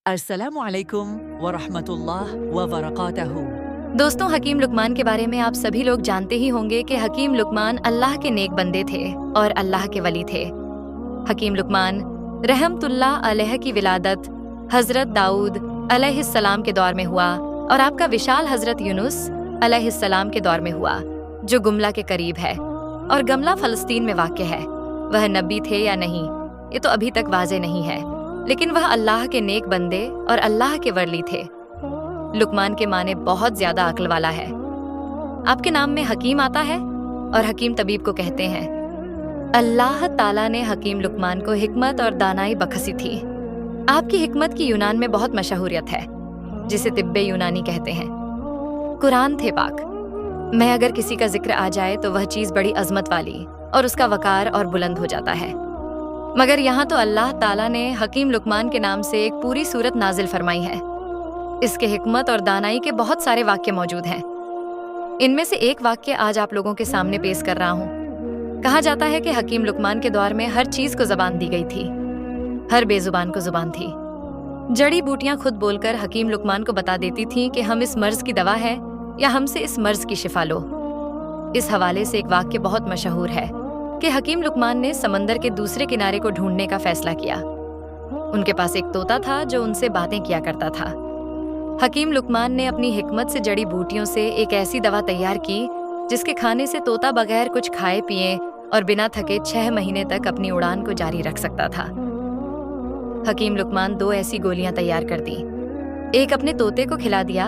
السلام علیکم ورحمۃ اللہ وبرکاتہ۔ دوستوں، حکیم لقمان کے بارے میں آپ سبھی لوگ جانتے ہی ہوں گے کہ حکیم لقمان اللہ کے نیک بندے تھے اور اللہ کے ولی تھے۔ حکیم لقمان رحمت اللہ علیہ کی ولادت حضرت داؤد علیہ السلام کے دور میں ہوا اور آپ کا وشال حضرت یونس علیہ السلام کے دور میں ہوا، جو گملہ کے قریب ہے اور گملہ فلسطین میں واقع ہے۔ وہ نبی تھے یا نہیں، یہ تو ابھی تک واضح نہیں ہے، لیکن وہ اللہ کے نیک بندے اور اللہ کے ولی تھے۔ لقمان کے معنی بہت زیادہ عقل والا ہے۔ آپ کے نام میں حکیم آتا ہے اور حکیم طبیب کو کہتے ہیں۔ اللہ تعالیٰ نے حکیم لقمان کو حکمت اور دانائی بخشی تھی۔ آپ کی حکمت کی یونان میں بہت مشہوریت ہے، جسے طب یونانی کہتے ہیں۔ قرآن تھے پاک میں اگر کسی کا ذکر آ جائے تو وہ چیز بڑی عظمت والی اور اس کا وقار اور بلند ہو جاتا ہے، مگر یہاں تو اللہ تعالیٰ نے حکیم لقمان کے نام سے ایک پوری سورت نازل فرمائی ہے۔ اس کے حکمت اور دانائی کے بہت سارے واقعے موجود ہیں۔ ان میں سے ایک واقعہ آج آپ لوگوں کے سامنے پیش کر رہا ہوں۔ کہا جاتا ہے کہ حکیم لقمان کے دور میں ہر چیز کو زبان دی گئی تھی، ہر بے زبان کو زبان تھی۔ جڑی بوٹیاں خود بول کر حکیم لقمان کو بتا دیتی تھیں کہ ہم اس مرض کی دوا ہے یا ہم سے اس مرض کی شفا لو۔ اس حوالے سے ایک واقعہ بہت مشہور ہے کہ حکیم لقمان نے سمندر کے دوسرے کنارے کو ڈھونڈنے کا فیصلہ کیا۔ ان کے پاس ایک طوطا تھا جو ان سے باتیں کیا کرتا تھا۔ حکیم لقمان نے اپنی حکمت سے جڑی بوٹیوں سے ایک ایسی دوا تیار کی جس کے کھانے سے طوطا بغیر کچھ کھائے پیے اور بنا تھکے 6 مہینے تک اپنی اڑان کو جاری رکھ سکتا تھا۔ حکیم لقمان 2 ایسی گولیاں تیار کر دیں، ایک اپنے طوطے کو کھلا دیا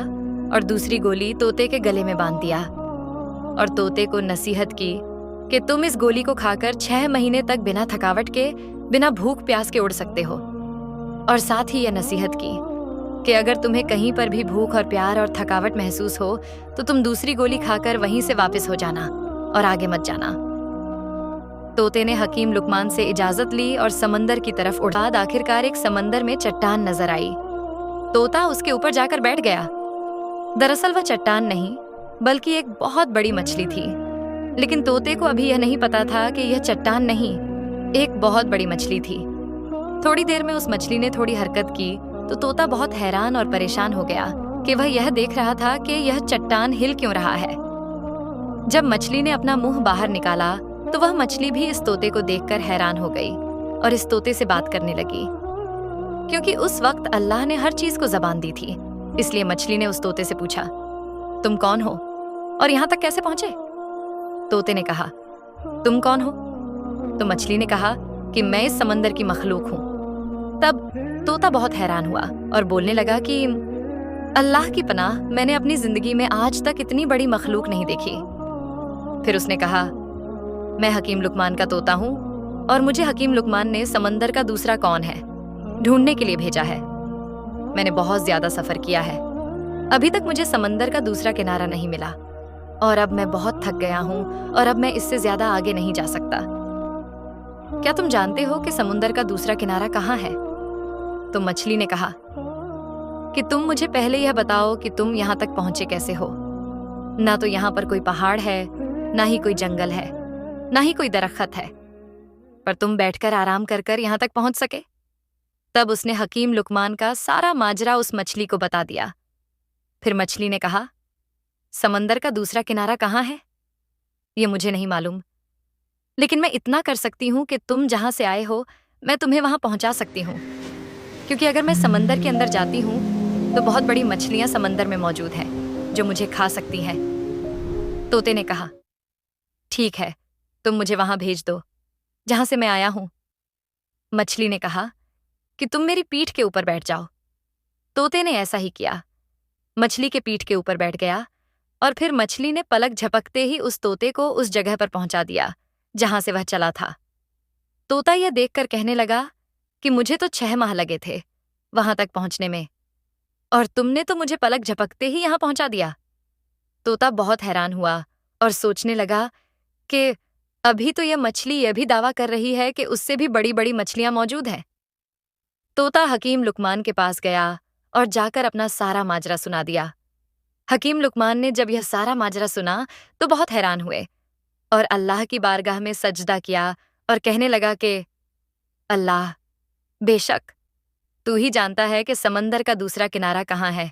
اور دوسری گولی طوطے کے گلے میں باندھ دیا، اور طوطے کو نصیحت کی کہ تم اس گولی کو کھا کر 6 مہینے تک بنا تھکاوٹ کے، بنا بھوک پیاس کے اڑ سکتے ہو، اور ساتھ ہی یہ نصیحت کی کہ اگر تمہیں کہیں پر بھی بھوک اور پیار اور تھکاوٹ محسوس ہو تو تم دوسری گولی کھا کر وہیں سے واپس ہو جانا اور آگے مت جانا۔ طوطے نے حکیم لقمان سے اجازت لی اور سمندر کی طرف اڑا۔ آخرکار ایک سمندر میں چٹان نظر آئی۔ طوطا اس کے اوپر جا کر بیٹھ گیا۔ دراصل وہ چٹان نہیں بلکہ ایک بہت بڑی مچھلی تھی، لیکن طوطے کو ابھی یہ نہیں پتا تھا کہ یہ چٹان نہیں، ایک بہت بڑی مچھلی تھی۔ تھوڑی دیر میں اس مچھلی نے تھوڑی حرکت کی تو طوطا بہت حیران اور پریشان ہو گیا کہ وہ یہ دیکھ رہا تھا کہ یہ چٹان ہل کیوں رہا ہے۔ جب مچھلی نے اپنا منہ باہر نکالا تو وہ مچھلی بھی اس طوطے کو دیکھ کر حیران ہو گئی اور اس طوطے سے بات کرنے لگی۔ کیونکہ اس وقت اللہ نے ہر چیز کو زبان دی تھی، اس لیے مچھلی نے اس طوطے سے پوچھا، تم کون ہو اور یہاں تک کیسے پہنچے؟ طوطے نے کہا، تم کون ہو؟ تو مچھلی نے کہا کہ میں اس سمندر کی مخلوق ہوں۔ تب طوطا بہت حیران ہوا اور بولنے لگا کہ اللہ کی پناہ، میں نے اپنی زندگی میں آج تک اتنی بڑی مخلوق نہیں دیکھی۔ پھر اس نے کہا، میں حکیم لقمان کا طوطا ہوں اور مجھے حکیم لقمان نے سمندر کا دوسرا کون ہے ڈھونڈنے کے لیے بھیجا ہے۔ میں نے بہت زیادہ سفر کیا ہے، ابھی تک مجھے سمندر کا دوسرا کنارہ نہیں ملا، اور اب میں بہت تھک گیا ہوں اور اب میں اس سے زیادہ آگے نہیں جا سکتا۔ کیا تم جانتے ہو کہ سمندر کا دوسرا کنارہ کہاں ہے؟ تو مچھلی نے کہا کہ تم مجھے پہلے یہ بتاؤ کہ تم یہاں تک پہنچے کیسے ہو۔ نہ تو یہاں پر کوئی پہاڑ ہے، نہ ہی کوئی جنگل ہے، نہ ہی کوئی درخت ہے، پر تم بیٹھ کر آرام کر کر یہاں تک پہنچ سکے۔ تب اس نے حکیم لقمان کا سارا ماجرا اس مچھلی کو بتا دیا۔ پھر مچھلی نے کہا، سمندر کا دوسرا کنارہ کہاں ہے؟ یہ مجھے نہیں معلوم، لیکن میں اتنا کر سکتی ہوں کہ تم جہاں سے آئے ہو میں تمہیں وہاں پہنچا سکتی ہوں، کیونکہ اگر میں سمندر کے اندر جاتی ہوں تو بہت بڑی مچھلیاں سمندر میں موجود ہیں جو مجھے کھا سکتی ہیں۔ طوطے نے کہا، ٹھیک ہے، تم مجھے وہاں بھیج دو جہاں سے میں آیا ہوں۔ مچھلی نے کہا کہ تم میری پیٹھ کے اوپر بیٹھ جاؤ۔ طوطے نے ایسا ہی کیا، مچھلی کے پیٹھ کے اوپر بیٹھ گیا، اور پھر مچھلی نے پلک جھپکتے ہی اس طوطے کو اس جگہ پر پہنچا دیا جہاں سے وہ چلا تھا۔ طوطا یہ دیکھ کر کہنے لگا کہ مجھے تو 6 ماہ لگے تھے وہاں تک پہنچنے میں، اور تم نے تو مجھے پلک جھپکتے ہی یہاں پہنچا دیا۔ طوطا بہت حیران ہوا اور سوچنے لگا کہ ابھی تو یہ مچھلی یہ بھی دعویٰ کر رہی ہے کہ اس سے بھی بڑی بڑی مچھلیاں موجود ہیں۔ طوطا حکیم لقمان کے پاس گیا اور جا کر اپنا سارا ماجرا سنا دیا۔ حکیم لقمان نے جب یہ سارا ماجرا سنا تو بہت حیران ہوئے اور اللہ کی بارگاہ میں سجدہ کیا اور کہنے لگا کہ اللہ، بے شک تو ہی جانتا ہے کہ سمندر کا دوسرا کنارہ کہاں ہے۔